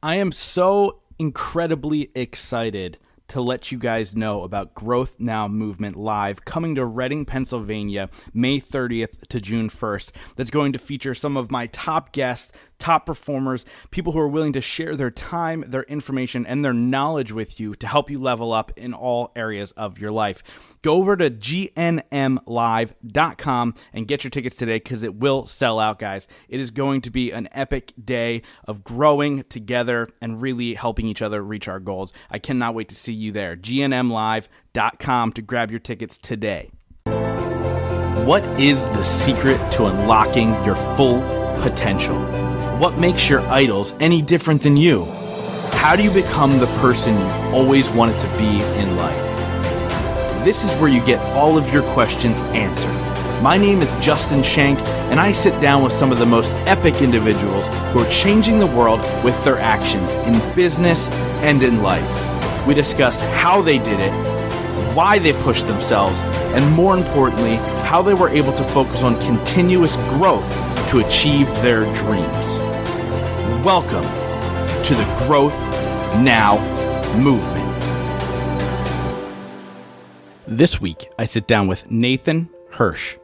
I am so incredibly excited to let you guys know about Growth Now Movement Live coming to Reading, Pennsylvania, May 30th to June 1st. That's going to feature some of my top guests, top performers, people who are willing to share their time, their information, and their knowledge with you to help you level up in all areas of your life. Go over to gnmlive.com and get your tickets today because it will sell out, guys. It is going to be an epic day of growing together and really helping each other reach our goals. I cannot wait to see you there. gnmlive.com to grab your tickets today. What is the secret to unlocking your full potential? What makes your idols any different than you? How do you become the person you've always wanted to be in life? This is where you get all of your questions answered. My name is Justin Shank, and I sit down with some of the most epic individuals who are changing the world with their actions in business and in life. We discuss how they did it, why they pushed themselves, and more importantly, how they were able to focus on continuous growth to achieve their dreams. Welcome to the Growth Now Movement. This week, I sit down with Nathan Hirsch.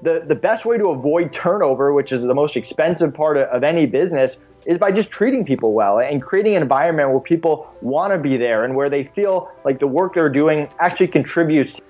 The best way to avoid turnover, which is the most expensive part of any business, is by just treating people well and creating an environment where people want to be there and where they feel like the work they're doing actually contributes.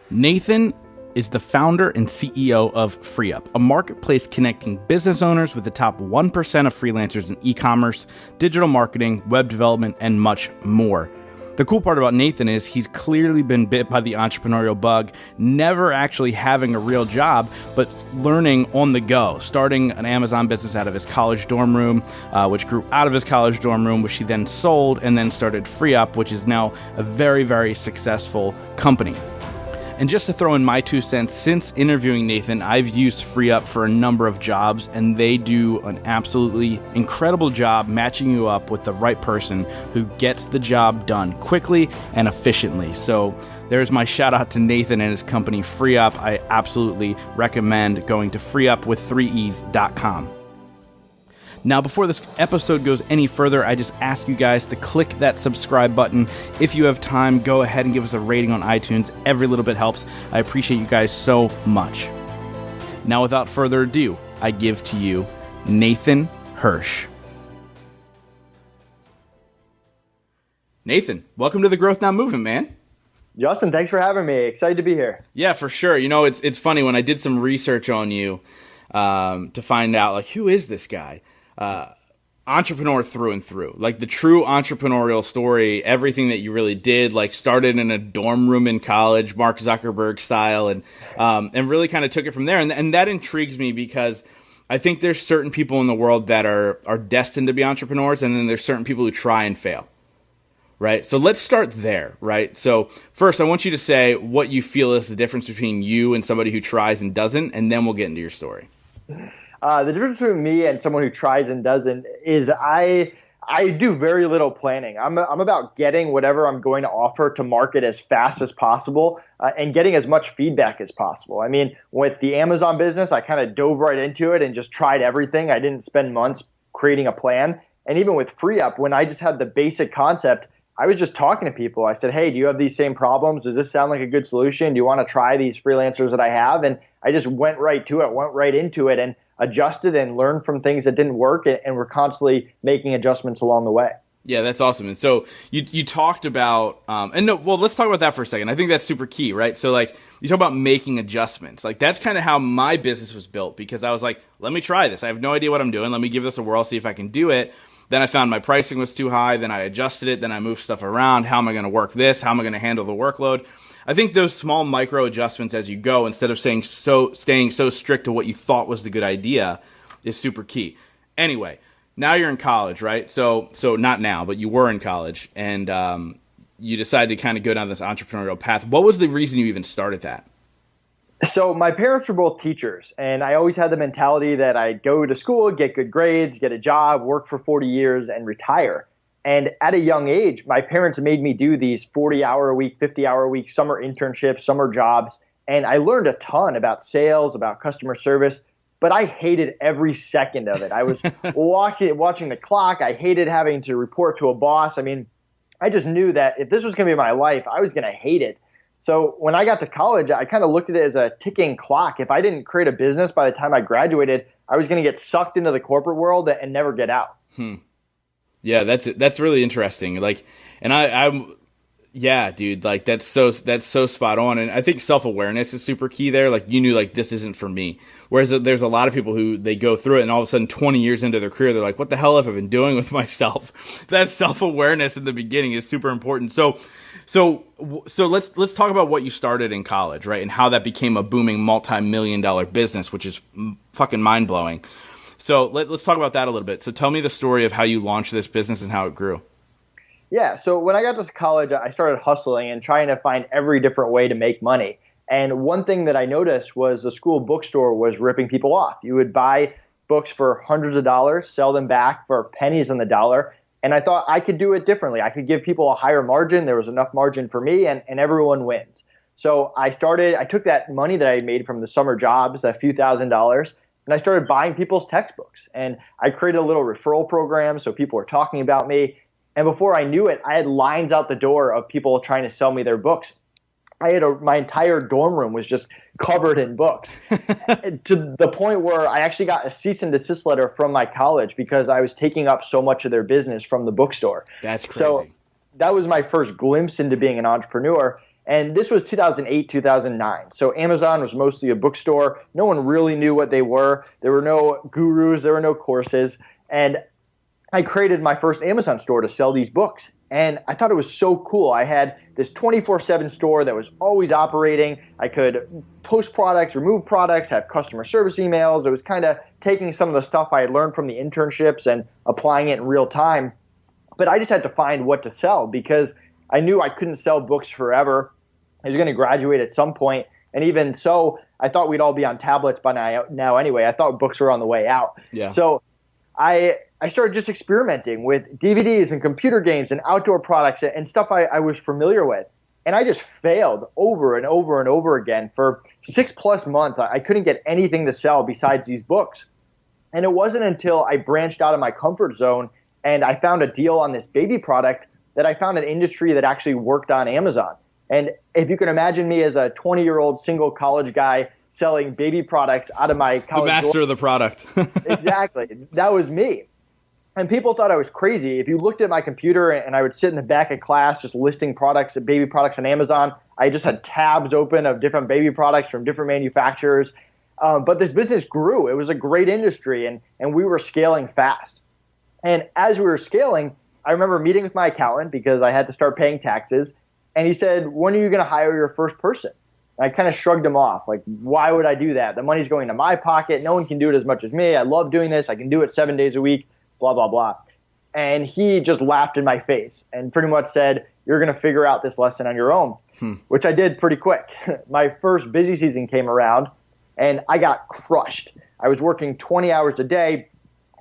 Nathan is the founder and CEO of FreeUp, a marketplace connecting business owners with the top 1% of freelancers in e-commerce, digital marketing, web development, and much more. The cool part about Nathan is he's clearly been bit by the entrepreneurial bug, never actually having a real job, but learning on the go, starting an Amazon business out of his college dorm room, which grew out of his college dorm room, which he then sold, and then started FreeUp, which is now a very, very successful company. And just to throw in my 2 cents, since interviewing Nathan, I've used FreeUp for a number of jobs, and they do an absolutely incredible job matching you up with the right person who gets the job done quickly and efficiently. So there's my shout out to Nathan and his company FreeUp. I absolutely recommend going to freeup.com. Now, before this episode goes any further, I just ask you guys to click that subscribe button. If you have time, go ahead and give us a rating on iTunes. Every little bit helps. I appreciate you guys so much. Now, without further ado, I give to you Nathan Hirsch. Nathan, welcome to the Growth Now Movement, man. Justin, thanks for having me. Excited to be here. Yeah, for sure. You know, it's funny when I did some research on you to find out, like, who is this guy? Entrepreneur through and through, like the true entrepreneurial story, everything that you really did, like started in a dorm room in college, Mark Zuckerberg style, and really kind of took it from there. And that intrigues me because I think there's certain people in the world that are destined to be entrepreneurs, and then there's certain people who try and fail. Right? So let's start there, right? So first, I want you to say what you feel is the difference between you and somebody who tries and doesn't, and then we'll get into your story. The difference between me and someone who tries and doesn't is I do very little planning. I'm about getting whatever I'm going to offer to market as fast as possible and getting as much feedback as possible. I mean, with the Amazon business, I kind of dove right into it and just tried everything. I didn't spend months creating a plan. And even with FreeUp, when I just had the basic concept, I was just talking to people. I said, hey, do you have these same problems? Does this sound like a good solution? Do you want to try these freelancers that I have? And I just went right to it, went right into it, and adjusted and learned from things that didn't work, and we're constantly making adjustments along the way. Yeah, that's awesome. And so you talked about, let's talk about that for a second. I think that's super key, right? So like you talk about making adjustments. Like that's kind of how my business was built, because I was like, let me try this. I have no idea what I'm doing. Let me give this a whirl, see if I can do it. Then I found my pricing was too high. Then I adjusted it. Then I moved stuff around. How am I going to work this? How am I going to handle the workload? I think those small micro adjustments as you go, instead of staying so strict to what you thought was the good idea, is super key. Anyway, now you're in college, right? So not now, but you were in college, and you decided to kind of go down this entrepreneurial path. What was the reason you even started that? So my parents were both teachers, and I always had the mentality that I'd go to school, get good grades, get a job, work for 40 years, and retire. And at a young age, my parents made me do these 40-hour-a-week, 50-hour-a-week summer internships, summer jobs, and I learned a ton about sales, about customer service, but I hated every second of it. I was watching the clock. I hated having to report to a boss. I mean, I just knew that if this was going to be my life, I was going to hate it. So when I got to college, I kind of looked at it as a ticking clock. If I didn't create a business by the time I graduated, I was going to get sucked into the corporate world and never get out. Yeah, that's really interesting. Like, and I'm yeah, dude, like that's so spot on. And I think self-awareness is super key there. Like, you knew, like, this isn't for me. Whereas there's a lot of people who they go through it and all of a sudden 20 years into their career, they're like, what the hell have I been doing with myself? That self-awareness in the beginning is super important. So let's talk about what you started in college, right? And how that became a booming multi-million-dollar business, which is fucking mind-blowing. So let's talk about that a little bit. So tell me the story of how you launched this business and how it grew. Yeah, so when I got to college, I started hustling and trying to find every different way to make money. And one thing that I noticed was the school bookstore was ripping people off. You would buy books for hundreds of dollars, sell them back for pennies on the dollar. And I thought I could do it differently. I could give people a higher margin. There was enough margin for me, and everyone wins. So I took that money that I made from the summer jobs, that few $1,000s, and I started buying people's textbooks. And I created a little referral program so people were talking about me. And before I knew it, I had lines out the door of people trying to sell me their books. My entire dorm room was just covered in books to the point where I actually got a cease and desist letter from my college because I was taking up so much of their business from the bookstore. That's crazy. So that was my first glimpse into being an entrepreneur. And this was 2008, 2009. So Amazon was mostly a bookstore. No one really knew what they were. There were no gurus. There were no courses. And I created my first Amazon store to sell these books. And I thought it was so cool. I had this 24/7 store that was always operating. I could post products, remove products, have customer service emails. It was kind of taking some of the stuff I had learned from the internships and applying it in real time. But I just had to find what to sell because I knew I couldn't sell books forever. I was going to graduate at some point. And even so, I thought we'd all be on tablets by now anyway. I thought books were on the way out. Yeah. So I started just experimenting with DVDs and computer games and outdoor products and stuff I was familiar with. And I just failed over and over and over again. For 6+ months, I couldn't get anything to sell besides these books. And it wasn't until I branched out of my comfort zone and I found a deal on this baby product that I found an industry that actually worked on Amazon. And if you can imagine me as a 20-year-old single college guy selling baby products out of my college dorm. The master of the product. Exactly. That was me. And people thought I was crazy. If you looked at my computer and I would sit in the back of class just listing products, baby products on Amazon, I just had tabs open of different baby products from different manufacturers. But this business grew. It was a great industry, and we were scaling fast. And as we were scaling, I remember meeting with my accountant because I had to start paying taxes. And he said, when are you going to hire your first person? And I kind of shrugged him off. Like, why would I do that? The money's going to my pocket. No one can do it as much as me. I love doing this. I can do it 7 days a week, blah, blah, blah. And he just laughed in my face and pretty much said, you're going to figure out this lesson on your own, which I did pretty quick. My first busy season came around and I got crushed. I was working 20 hours a day,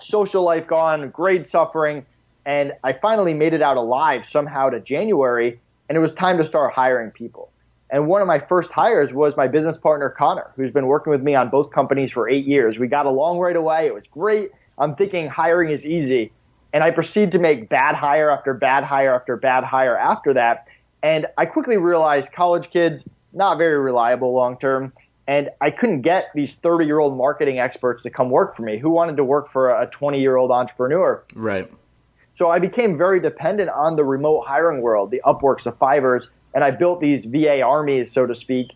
social life gone, grade suffering, and I finally made it out alive somehow to January, and it was time to start hiring people. And one of my first hires was my business partner, Connor, who's been working with me on both companies for 8 years. We got along right away. It was great. I'm thinking hiring is easy. And I proceed to make bad hire after bad hire after bad hire after that. And I quickly realized college kids, not very reliable long term. And I couldn't get these 30-year-old marketing experts to come work for me. Who wanted to work for a 20-year-old entrepreneur? Right. So I became very dependent on the remote hiring world, the Upworks, the Fivers, and I built these VA armies, so to speak.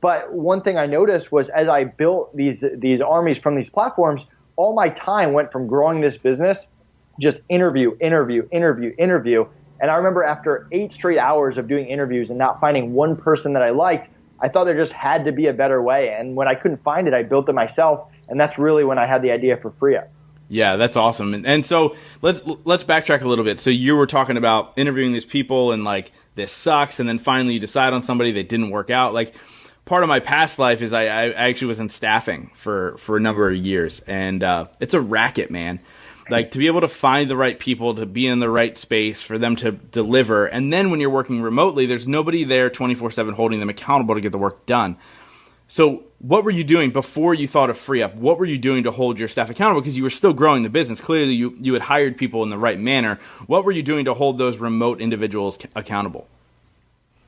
But one thing I noticed was as I built these armies from these platforms, all my time went from growing this business, just interview. And I remember after 8 straight hours of doing interviews and not finding one person that I liked, I thought there just had to be a better way. And when I couldn't find it, I built it myself. And that's really when I had the idea for FreeUp. Yeah, that's awesome. And so let's backtrack a little bit. So you were talking about interviewing these people and like, this sucks. And then finally you decide on somebody that didn't work out. Like, part of my past life is I actually was in staffing for a number of years. And it's a racket, man. Like, to be able to find the right people, to be in the right space, for them to deliver. And then when you're working remotely, there's nobody there 24/7 holding them accountable to get the work done. So what were you doing before you thought of FreeUp? What were you doing to hold your staff accountable? Because you were still growing the business. Clearly, you had hired people in the right manner. What were you doing to hold those remote individuals accountable?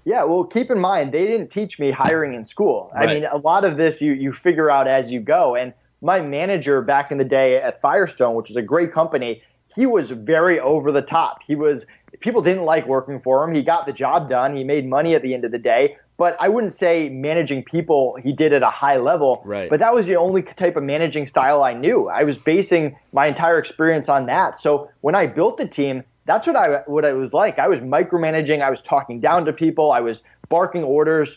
Yeah, well, keep in mind, they didn't teach me hiring in school. Right. I mean, a lot of this you figure out as you go. And my manager back in the day at Firestone, which is a great company, he was very over the top. People didn't like working for him. He got the job done. He made money at the end of the day. But I wouldn't say managing people he did at a high level. Right. But that was the only type of managing style I knew. I was basing my entire experience on that. So when I built the team, that's what it was like. I was micromanaging. I was talking down to people. I was barking orders.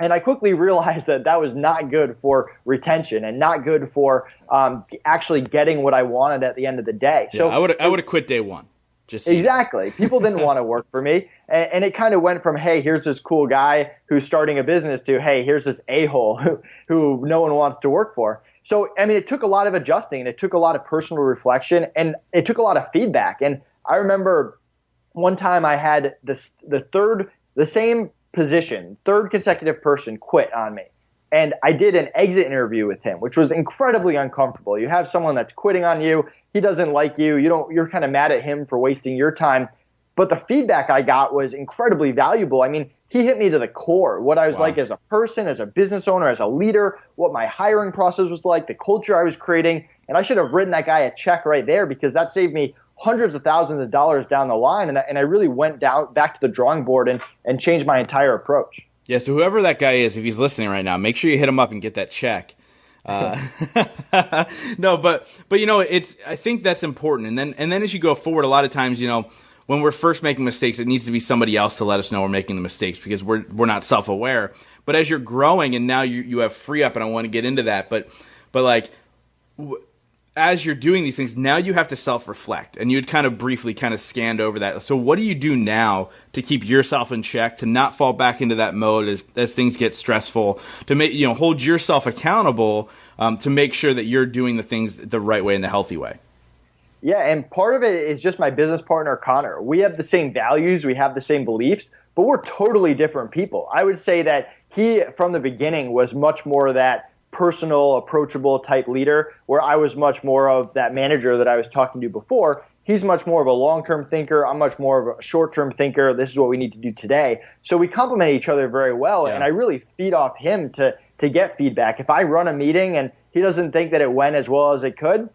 And I quickly realized that was not good for retention and not good for actually getting what I wanted at the end of the day. Yeah, so I would have quit day one. Just exactly. People didn't want to work for me. And it kind of went from, hey, here's this cool guy who's starting a business to, hey, here's this a-hole who no one wants to work for. So, I mean, it took a lot of adjusting, and it took a lot of personal reflection, and it took a lot of feedback. And I remember one time I had the same position, third consecutive person quit on me. And I did an exit interview with him, which was incredibly uncomfortable. You have someone that's quitting on you. He doesn't like you. You're kind of mad at him for wasting your time. But the feedback I got was incredibly valuable. I mean, he hit me to the core, what I was like as a person, as a business owner, as a leader, what my hiring process was like, the culture I was creating. And I should have written that guy a check right there, because that saved me hundreds of thousands of dollars down the line. And I really went back to the drawing board and changed my entire approach. Yeah, so whoever that guy is, if he's listening right now, make sure you hit him up and get that check. No, but I think that's important. And then as you go forward, a lot of times, when we're first making mistakes, it needs to be somebody else to let us know we're making the mistakes, because we're not self-aware. But as you're growing, and now you have FreeUp, and I want to get into that, but as you're doing these things, now you have to self-reflect, and you'd kind of briefly scanned over that. So what do you do now to keep yourself in check, to not fall back into that mode as things get stressful, to make, hold yourself accountable, to make sure that you're doing the things the right way and the healthy way? Yeah, and part of it is just my business partner, Connor. We have the same values, we have the same beliefs, but we're totally different people. I would say that he, from the beginning, was much more that personal, approachable type leader, where I was much more of that manager that I was talking to before. He's much more of a long-term thinker. I'm much more of a short-term thinker. This is what we need to do today. So we complement each other very well, and I really feed off him to get feedback. If I run a meeting and he doesn't think that it went as well as it could,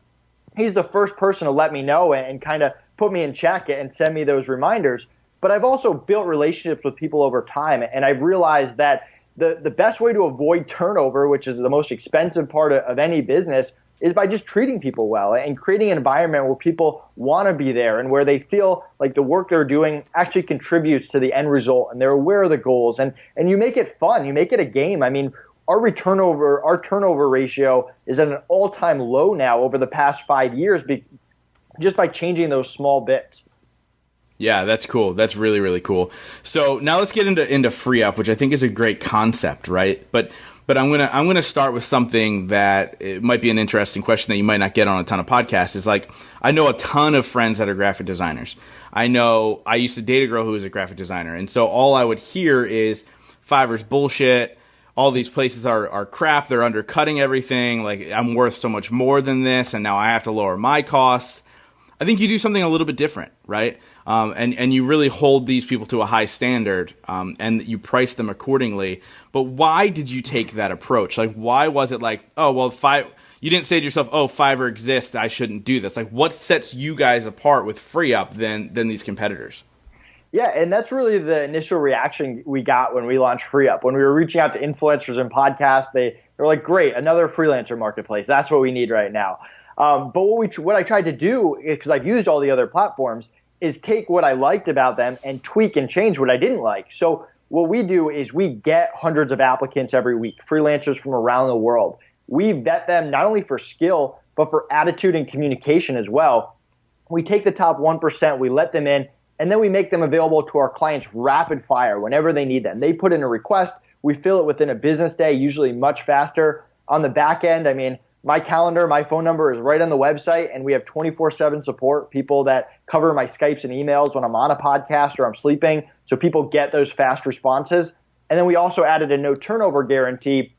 he's the first person to let me know and kind of put me in check and send me those reminders. But I've also built relationships with people over time, and I've realized that the best way to avoid turnover, which is the most expensive part of any business, is by just treating people well and creating an environment where people want to be there and where they feel like the work they're doing actually contributes to the end result, and they're aware of the goals, and you make it fun. You make it a game. I mean, our turnover ratio is at an all-time low now over the past 5 years just by changing those small bits. Yeah, that's cool. That's really, really cool. So now let's get into FreeUp, which I think is a great concept, right? But I'm gonna start with something that it might be an interesting question that you might not get on a ton of podcasts. Is like, I know a ton of friends that are graphic designers. I used to date a girl who was a graphic designer, and so all I would hear is Fiverr's bullshit. All these places are crap. They're undercutting everything. Like, I'm worth so much more than this, and now I have to lower my costs. I think you do something a little bit different, right? And you really hold these people to a high standard, and you price them accordingly. But why did you take that approach? Like, why was it like, oh, well, you didn't say to yourself, oh, Fiverr exists, I shouldn't do this. Like, what sets you guys apart with FreeUp than these competitors? Yeah, and that's really the initial reaction we got when we launched FreeUp. When we were reaching out to influencers and podcasts, they were like, great, another freelancer marketplace. That's what we need right now. But what I tried to do, because I've used all the other platforms, is take what I liked about them and tweak and change what I didn't like. So what we do is we get hundreds of applicants every week, freelancers from around the world. We vet them not only for skill, but for attitude and communication as well. We take the top 1%, we let them in, and then we make them available to our clients rapid fire whenever they need them. They put in a request, we fill it within a business day, usually much faster. On the back end, I mean, my calendar, my phone number is right on the website, and we have 24/7 support, people that cover my Skypes and emails when I'm on a podcast or I'm sleeping, so people get those fast responses. And then we also added a no turnover guarantee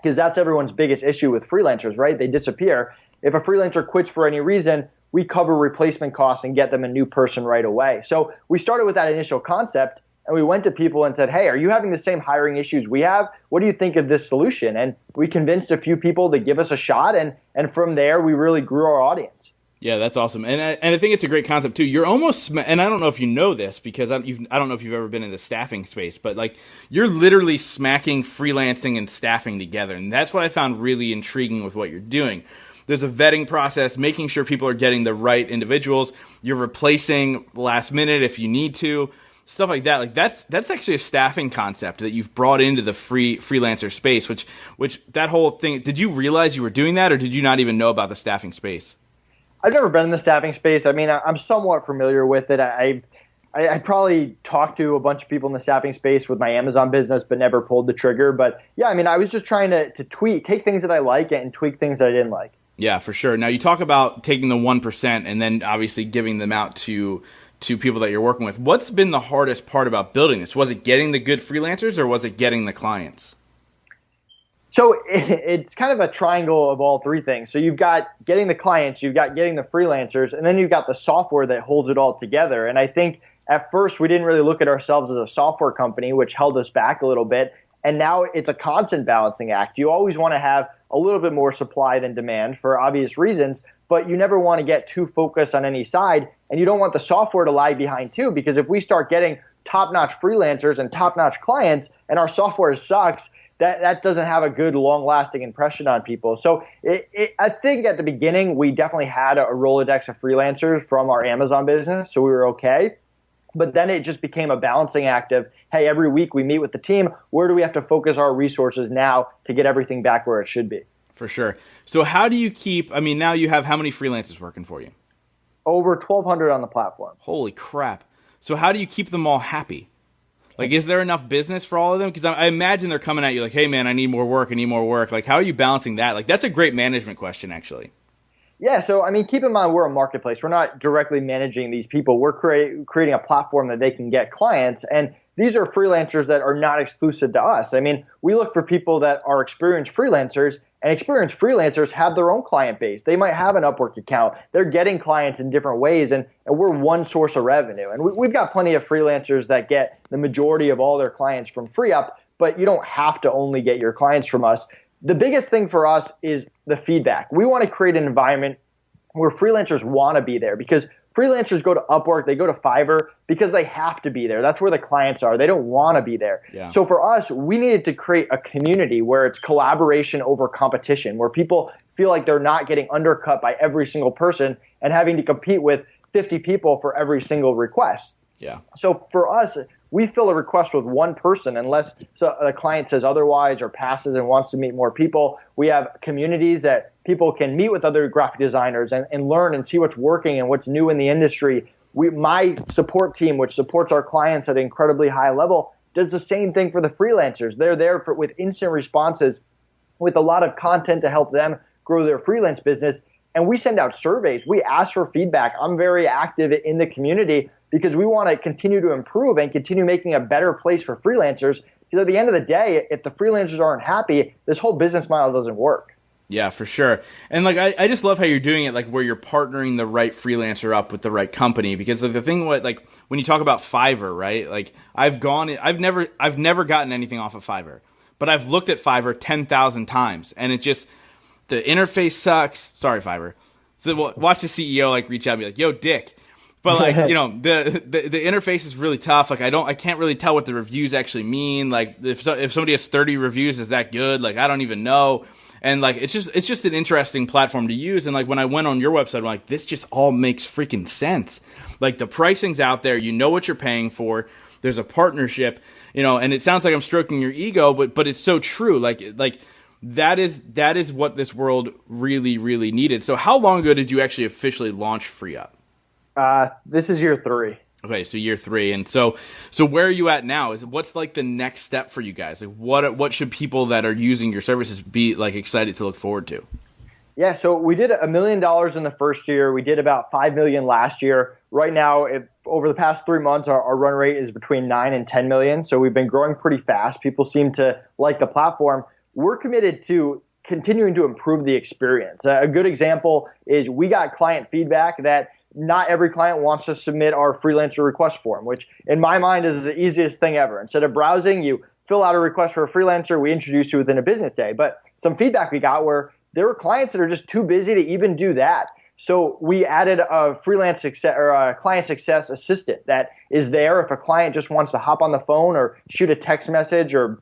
because that's everyone's biggest issue with freelancers, right? They disappear. If a freelancer quits for any reason, we cover replacement costs and get them a new person right away. So we started with that initial concept, and we went to people and said, hey, are you having the same hiring issues we have? What do you think of this solution? And we convinced a few people to give us a shot, and from there, we really grew our audience. Yeah, that's awesome. And I think it's a great concept too. You're almost, and I don't know if you know this because I don't know if you've ever been in the staffing space, but like you're literally smacking freelancing and staffing together. And that's what I found really intriguing with what you're doing. There's a vetting process, making sure people are getting the right individuals. You're replacing last minute if you need to, stuff like that. Like that's actually a staffing concept that you've brought into the freelancer space, which that whole thing, did you realize you were doing that or did you not even know about the staffing space? I've never been in the staffing space. I mean, I'm somewhat familiar with it. I probably talked to a bunch of people in the staffing space with my Amazon business, but never pulled the trigger. But yeah, I mean, I was just trying to take things that I like and tweak things that I didn't like. Yeah, for sure. Now you talk about taking the 1% and then obviously giving them out to people that you're working with. What's been the hardest part about building this? Was it getting the good freelancers or was it getting the clients? So it's kind of a triangle of all three things. So you've got getting the clients, you've got getting the freelancers, and then you've got the software that holds it all together. And I think at first we didn't really look at ourselves as a software company, which held us back a little bit. And now it's a constant balancing act. You always want to have a little bit more supply than demand for obvious reasons, but you never want to get too focused on any side. And you don't want the software to lag behind too, because if we start getting top-notch freelancers and top-notch clients and our software sucks, that doesn't have a good long-lasting impression on people. So I think at the beginning, we definitely had a Rolodex of freelancers from our Amazon business, so we were okay. But then it just became a balancing act of, hey, every week we meet with the team. Where do we have to focus our resources now to get everything back where it should be? For sure. So how do you keep, I mean, now you have how many freelancers working for you? Over 1,200 on the platform. Holy crap. So how do you keep them all happy? Like, is there enough business for all of them? Because I imagine they're coming at you like, hey, man, I need more work. Like, how are you balancing that? Like, that's a great management question, actually. Yeah, so, I mean, keep in mind we're a marketplace. We're not directly managing these people. We're creating a platform that they can get clients. And these are freelancers that are not exclusive to us. I mean, we look for people that are experienced freelancers, and experienced freelancers have their own client base. They might have an Upwork account. They're getting clients in different ways, and we're one source of revenue. And we've got plenty of freelancers that get the majority of all their clients from FreeUp, but you don't have to only get your clients from us. The biggest thing for us is the feedback. We want to create an environment where freelancers want to be there, because freelancers go to Upwork, they go to Fiverr because they have to be there. That's where the clients are. They don't want to be there. Yeah. So for us, we needed to create a community where it's collaboration over competition, where people feel like they're not getting undercut by every single person and having to compete with 50 people for every single request. Yeah. So for us, we fill a request with one person unless the client says otherwise or passes and wants to meet more people. We have communities that people can meet with other graphic designers and learn and see what's working and what's new in the industry. My support team, which supports our clients at an incredibly high level, does the same thing for the freelancers. They're there with instant responses, with a lot of content to help them grow their freelance business. And we send out surveys. We ask for feedback. I'm very active in the community because we want to continue to improve and continue making a better place for freelancers. Because at the end of the day, if the freelancers aren't happy, this whole business model doesn't work. Yeah, for sure. And like I just love how you're doing it, like where you're partnering the right freelancer up with the right company. Because like, the thing like when you talk about Fiverr, right? Like I've never gotten anything off of Fiverr, but I've looked at Fiverr 10,000 times, and it just, the interface sucks. Sorry, Fiverr. So watch the CEO like reach out and be like, "Yo, Dick." But like, you know, the interface is really tough. Like I can't really tell what the reviews actually mean. Like if somebody has 30 reviews, is that good? Like I don't even know. And like it's just an interesting platform to use. And like when I went on your website, I'm like, this just all makes freaking sense. Like the pricing's out there, you know what you're paying for. There's a partnership, you know, and it sounds like I'm stroking your ego, but it's so true. Like that is what this world really, really needed. So how long ago did you actually officially launch FreeUp? This is year 3. Okay, so year 3. And so where are you at now? What's like the next step for you guys? Like what should people that are using your services be like excited to look forward to? Yeah, so we did $1 million in the first year. We did about $5 million last year. Right now, over the past 3 months, our run rate is between $9 and $10 million. So we've been growing pretty fast. People seem to like the platform. we're committed to continuing to improve the experience. A good example is we got client feedback that not every client wants to submit our freelancer request form, which in my mind is the easiest thing ever. Instead of browsing, you fill out a request for a freelancer, we introduce you within a business day. But some feedback we got where there were clients that are just too busy to even do that. So we added a freelance success or a client success assistant that is there if a client just wants to hop on the phone or shoot a text message or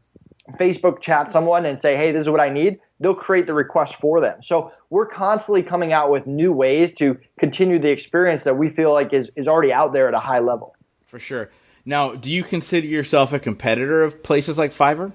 Facebook chat someone and say, hey, this is what I need. They'll create the request for them. So we're constantly coming out with new ways to continue the experience that we feel like is already out there at a high level. For sure. Now, do you consider yourself a competitor of places like Fiverr?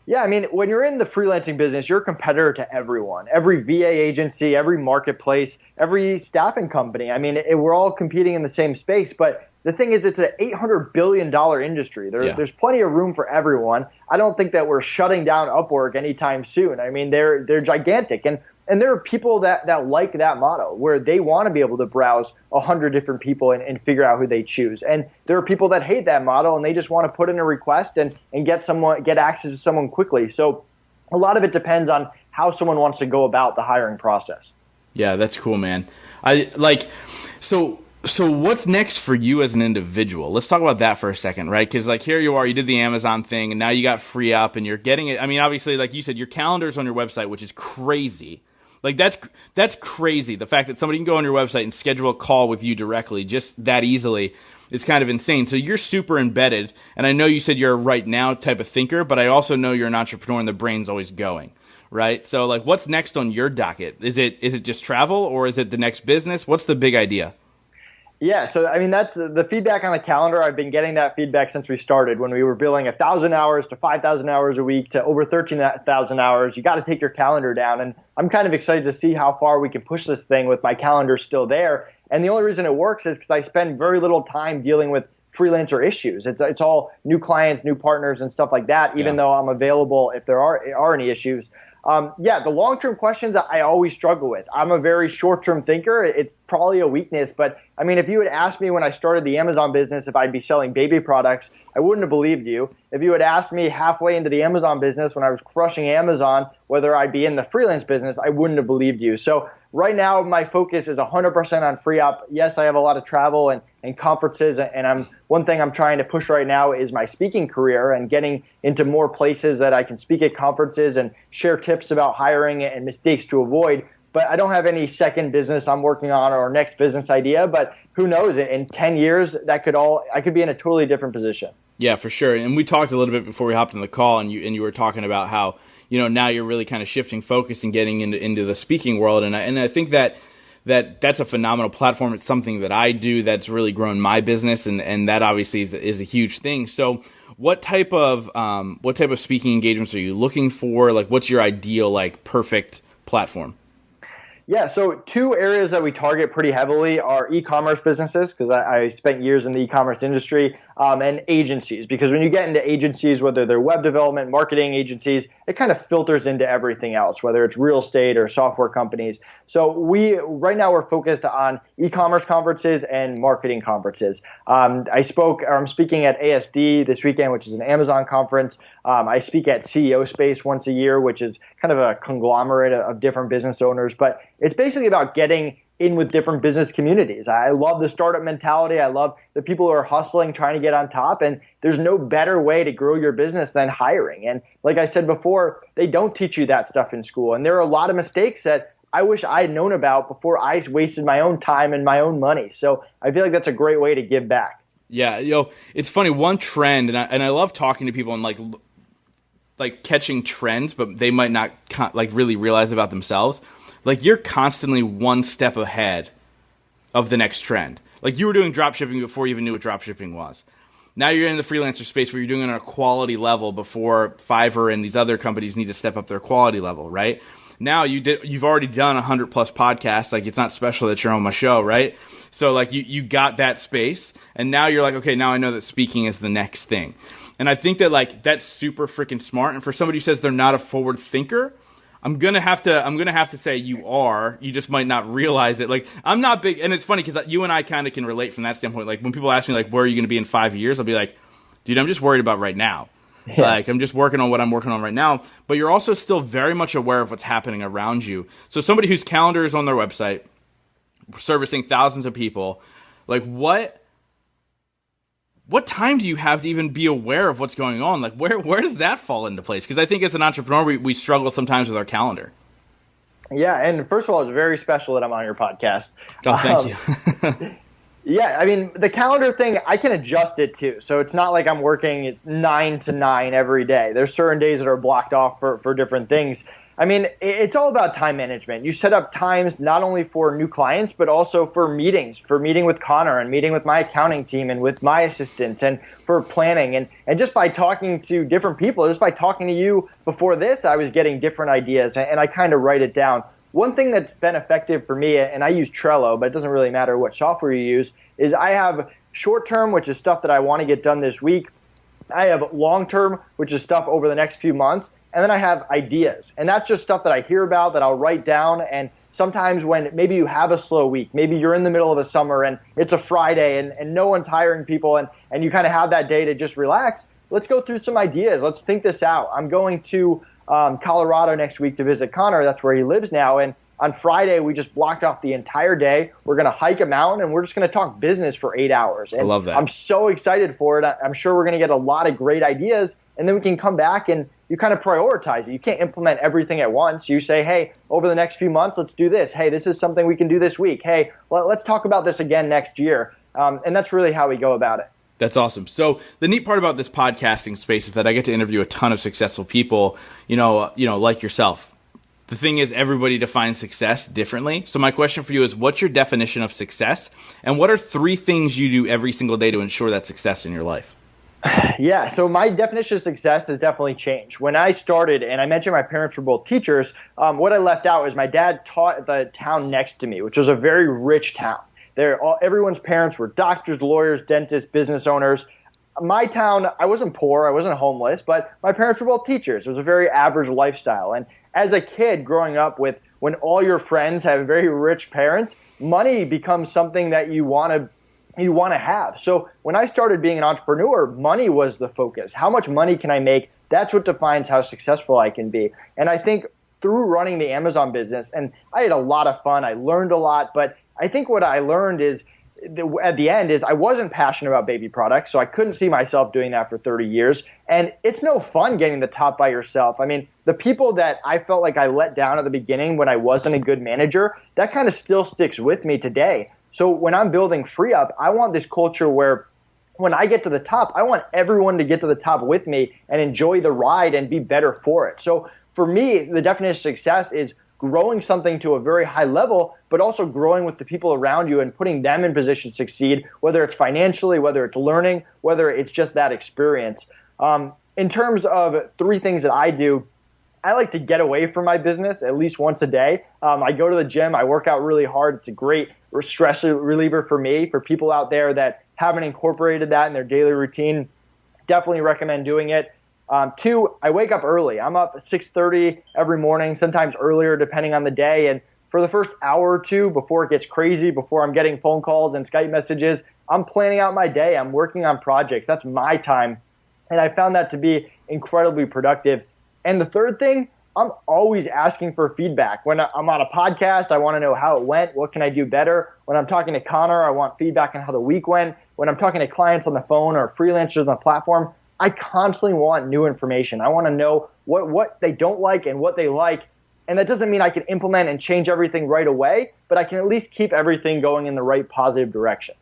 Yeah, I mean, when you're in the freelancing business, you're a competitor to everyone, every VA agency, every marketplace, every staffing company. I mean, we're all competing in the same space, but the thing is, it's an $800 billion industry. There's plenty of room for everyone. I don't think that we're shutting down Upwork anytime soon. I mean, they're gigantic. And there are people that like that model where they want to be able to browse 100 different people and figure out who they choose. And there are people that hate that model and they just want to put in a request and get access to someone quickly. So a lot of it depends on how someone wants to go about the hiring process. Yeah, that's cool, man. So what's next for you as an individual? Let's talk about that for a second, right? Because like here you are, you did the Amazon thing, and now you got FreeUp, and you're getting it. I mean, obviously, like you said, your calendar's on your website, which is crazy. Like that's crazy. The fact that somebody can go on your website and schedule a call with you directly just that easily is kind of insane. So you're super embedded, and I know you said you're a right now type of thinker, but I also know you're an entrepreneur and the brain's always going, right? So like, what's next on your docket? Is it just travel, or is it the next business? What's the big idea? Yeah, so I mean, that's the feedback on the calendar. I've been getting that feedback since we started, when we were billing 1,000 hours to 5,000 hours a week to over 13,000 hours. You got to take your calendar down, and I'm kind of excited to see how far we can push this thing with my calendar still there. And the only reason it works is because I spend very little time dealing with freelancer issues. It's all new clients, new partners, and stuff like that. Even though I'm available if there are any issues. The long-term questions I always struggle with. I'm a very short-term thinker. It's probably a weakness, but I mean, if you had asked me when I started the Amazon business if I'd be selling baby products, I wouldn't have believed you. If you had asked me halfway into the Amazon business when I was crushing Amazon whether I'd be in the freelance business, I wouldn't have believed you. So right now, my focus is 100% on FreeUp. Yes, I have a lot of travel and conferences, and one thing I'm trying to push right now is my speaking career and getting into more places that I can speak at conferences and share tips about hiring and mistakes to avoid. But I don't have any second business I'm working on or next business idea. But who knows? In 10 years, I could be in a totally different position. Yeah, for sure. And we talked a little bit before we hopped on the call, and you were talking about how now you're really kind of shifting focus and getting into the speaking world. And I think that's a phenomenal platform. It's something that I do that's really grown my business, and that obviously is a huge thing. So what type of speaking engagements are you looking for? Like, what's your ideal, like, perfect platform? Yeah, so two areas that we target pretty heavily are e-commerce businesses, because I spent years in the e-commerce industry, and agencies, because when you get into agencies, whether they're web development, marketing agencies, it kind of filters into everything else, whether it's real estate or software companies. So right now we're focused on e-commerce conferences and marketing conferences. I'm speaking at ASD this weekend, which is an Amazon conference. I speak at CEO Space once a year, which is kind of a conglomerate of different business owners, but it's basically about getting in with different business communities. I love the startup mentality. I love the people who are hustling, trying to get on top. And there's no better way to grow your business than hiring. And like I said before, they don't teach you that stuff in school. And there are a lot of mistakes that I wish I had known about before I wasted my own time and my own money. So I feel like that's a great way to give back. Yeah, it's funny. One trend, and I love talking to people and like catching trends, but they might not really realize about themselves. Like, you're constantly one step ahead of the next trend. Like, you were doing dropshipping before you even knew what dropshipping was. Now you're in the freelancer space where you're doing it on a quality level before Fiverr and these other companies need to step up their quality level, right? Now you've already done 100 plus podcasts. Like, it's not special that you're on my show, right? So like you got that space, and now you're like, okay, now I know that speaking is the next thing. And I think that like that's super freaking smart. And for somebody who says they're not a forward thinker, I'm gonna have to say you are. You just might not realize it. Like, I'm not big, and it's funny because you and I kind of can relate from that standpoint. Like, when people ask me like, where are you gonna be in 5 years? I'll be like, dude, I'm just worried about right now. Yeah. Like, I'm just working on what I'm working on right now, but you're also still very much aware of what's happening around you. So somebody whose calendar is on their website, servicing thousands of people, like what time do you have to even be aware of what's going on? Like, where does that fall into place? Because I think as an entrepreneur, we struggle sometimes with our calendar. Yeah, and first of all, it's very special that I'm on your podcast. Oh, thank you. Yeah, I mean, the calendar thing, I can adjust it too. So it's not like I'm working 9 to 9 every day. There's certain days that are blocked off for different things. I mean, it's all about time management. You set up times not only for new clients, but also for meetings, for meeting with Connor and meeting with my accounting team and with my assistants and for planning. And just by talking to different people, just by talking to you before this, I was getting different ideas and I kind of write it down. One thing that's been effective for me, and I use Trello, but it doesn't really matter what software you use, is I have short term, which is stuff that I want to get done this week. I have long term, which is stuff over the next few months. And then I have ideas. And that's just stuff that I hear about that I'll write down. And sometimes when maybe you have a slow week, maybe you're in the middle of a summer and it's a Friday and no one's hiring people and you kind of have that day to just relax, let's go through some ideas. Let's think this out. I'm going to Colorado next week to visit Connor. That's where he lives now. And on Friday, we just blocked off the entire day. We're going to hike a mountain and we're just going to talk business for 8 hours. And I love that. I'm so excited for it. I'm sure we're going to get a lot of great ideas. And then we can come back and you kind of prioritize it. You can't implement everything at once. You say, hey, over the next few months, let's do this. Hey, this is something we can do this week. Hey, let's talk about this again next year. And that's really how we go about it. That's awesome. So the neat part about this podcasting space is that I get to interview a ton of successful people, like yourself. The thing is, everybody defines success differently. So my question for you is, what's your definition of success? And what are 3 things you do every single day to ensure that success in your life? Yeah, so my definition of success has definitely changed. When I started, and I mentioned my parents were both teachers, what I left out was my dad taught at the town next to me, which was a very rich town. Everyone's parents were doctors, lawyers, dentists, business owners. My town, I wasn't poor, I wasn't homeless, but my parents were both teachers. It was a very average lifestyle. And as a kid growing up when all your friends have very rich parents, money becomes something that you want to have. So when I started being an entrepreneur, money was the focus. How much money can I make? That's what defines how successful I can be. And I think through running the Amazon business, and I had a lot of fun, I learned a lot, but I think what I learned is at the end is I wasn't passionate about baby products, so I couldn't see myself doing that for 30 years. And it's no fun getting the top by yourself. I mean, the people that I felt like I let down at the beginning when I wasn't a good manager, that kind of still sticks with me today. So when I'm building FreeUp, I want this culture where when I get to the top, I want everyone to get to the top with me and enjoy the ride and be better for it. So for me, the definition of success is growing something to a very high level, but also growing with the people around you and putting them in position to succeed, whether it's financially, whether it's learning, whether it's just that experience. In terms of 3 things that I do, I like to get away from my business at least once a day. I go to the gym. I work out really hard. It's a great stress reliever for me. For people out there that haven't incorporated that in their daily routine, definitely recommend doing it. 2, I wake up early. I'm up at 6:30 every morning, sometimes earlier depending on the day. And for the first hour or 2 before it gets crazy, before I'm getting phone calls and Skype messages, I'm planning out my day. I'm working on projects. That's my time. And I found that to be incredibly productive. And the third thing, I'm always asking for feedback. When I'm on a podcast, I want to know how it went. What can I do better? When I'm talking to Connor, I want feedback on how the week went. When I'm talking to clients on the phone or freelancers on the platform, I constantly want new information. I want to know what they don't like and what they like. And that doesn't mean I can implement and change everything right away, but I can at least keep everything going in the right positive direction.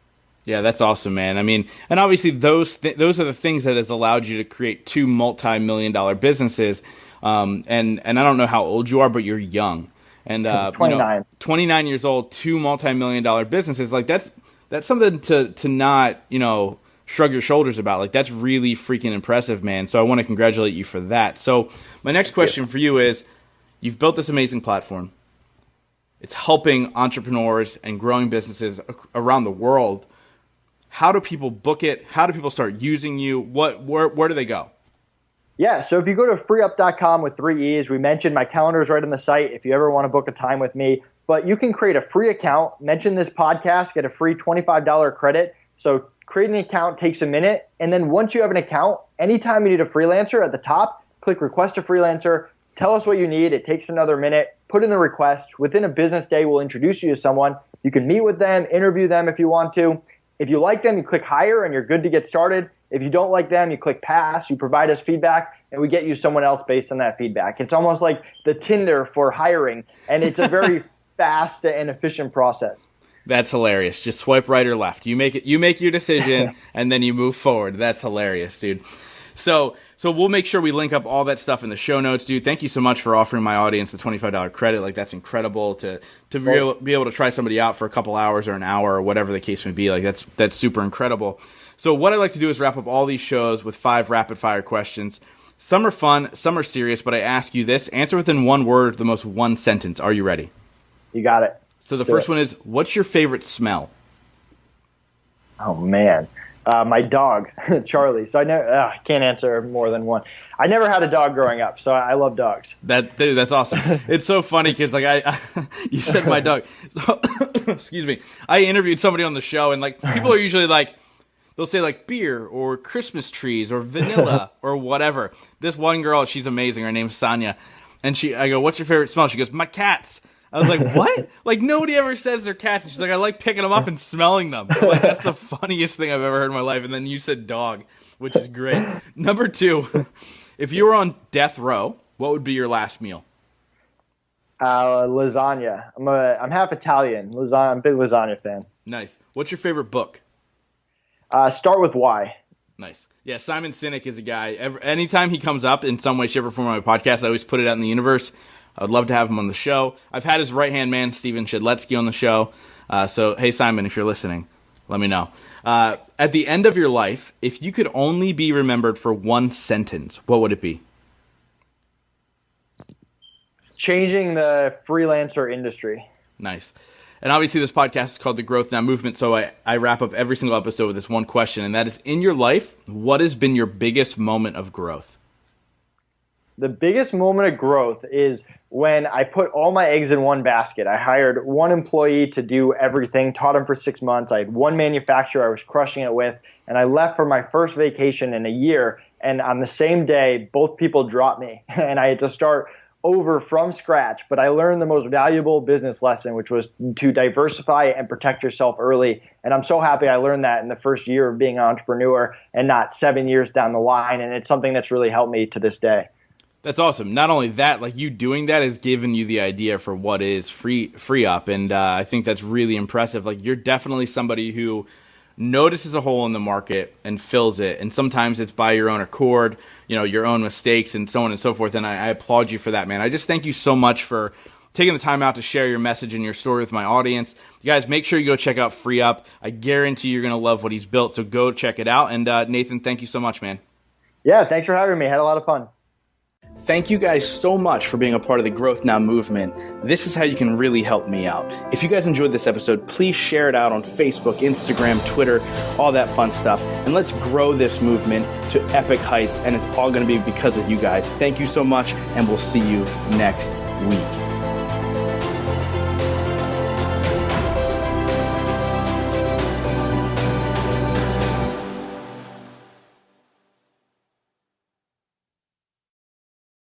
Yeah, that's awesome, man. I mean, and obviously those are the things that has allowed you to create 2 multi-million-dollar businesses. And I don't know how old you are, but you're young. And 29. 29 years old, 2 multi-million-dollar businesses. Like that's something to not, shrug your shoulders about. Like that's really freaking impressive, man. So I want to congratulate you for that. So my next question for you is, you've built this amazing platform. It's helping entrepreneurs and growing businesses around the world. How do people book it? How do people start using you? Where do they go? Yeah, so if you go to freeup.com with 3 E's, we mentioned my calendar is right on the site if you ever want to book a time with me. But you can create a free account, mention this podcast, get a free $25 credit. So creating an account takes a minute. And then once you have an account, anytime you need a freelancer, at the top, click request a freelancer, tell us what you need. It takes another minute, put in the request. Within a business day, we'll introduce you to someone. You can meet with them, interview them if you want to. If you like them, you click hire and you're good to get started. If you don't like them, you click pass, you provide us feedback, and we get you someone else based on that feedback. It's almost like the Tinder for hiring, and it's a very fast and efficient process. That's hilarious. Just swipe right or left. You make your decision, and then you move forward. That's hilarious, dude. So we'll make sure we link up all that stuff in the show notes, dude. Thank you so much for offering my audience the $25 credit. Like, that's incredible to be able to try somebody out for a couple hours or an hour or whatever the case may be. Like, that's super incredible. So what I like to do is wrap up all these shows with 5 rapid fire questions. Some are fun, some are serious, but I ask you this. Answer within one word, the most one sentence. Are you ready? You got it. So the first one is, what's your favorite smell? Oh, man. My dog, Charlie. So I can't answer more than one. I never had a dog growing up, so I love dogs. Dude, that's awesome. It's so funny because like you said my dog. So, excuse me. I interviewed somebody on the show, and like people are usually like, they'll say like beer or Christmas trees or vanilla or whatever. This one girl, she's amazing. Her name's Sonia, and I go, "What's your favorite smell?" She goes, "My cats." I was like, what? Like, nobody ever says they're cats. And she's like, I like picking them up and smelling them. Like, that's the funniest thing I've ever heard in my life. And then you said dog, which is great. Number 2, if you were on death row, what would be your last meal? Lasagna. I'm half Italian. Lasagna. I'm a big lasagna fan. Nice. What's your favorite book? Start with Why. Nice. Yeah, Simon Sinek is a guy. Anytime he comes up in some way, shape, or form on my podcast, I always put it out in the universe. I would love to have him on the show. I've had his right-hand man, Steven Shedletsky, on the show. So, hey, Simon, if you're listening, let me know. At the end of your life, if you could only be remembered for one sentence, what would it be? Changing the freelancer industry. Nice. And obviously this podcast is called The Growth Now Movement, so I wrap up every single episode with this one question, and that is, in your life, what has been your biggest moment of growth? The biggest moment of growth is when I put all my eggs in one basket. I hired one employee to do everything, taught him for 6 months. I had one manufacturer I was crushing it with, and I left for my first vacation in a year. And on the same day, both people dropped me, and I had to start over from scratch. But I learned the most valuable business lesson, which was to diversify and protect yourself early. And I'm so happy I learned that in the first year of being an entrepreneur and not 7 years down the line. And it's something that's really helped me to this day. That's awesome. Not only that, like you doing that has given you the idea for what is free up, and I think that's really impressive. Like, you're definitely somebody who notices a hole in the market and fills it, and sometimes it's by your own accord, your own mistakes and so on and so forth, and I applaud you for that, man. I just thank you so much for taking the time out to share your message and your story with my audience. You guys, make sure you go check out Free Up. I guarantee you're going to love what he's built, so go check it out. And Nathan, thank you so much, man. Yeah, thanks for having me. I had a lot of fun. Thank you guys so much for being a part of the Growth Now movement. This is how you can really help me out. If you guys enjoyed this episode, please share it out on Facebook, Instagram, Twitter, all that fun stuff. And let's grow this movement to epic heights. And it's all going to be because of you guys. Thank you so much, and we'll see you next week.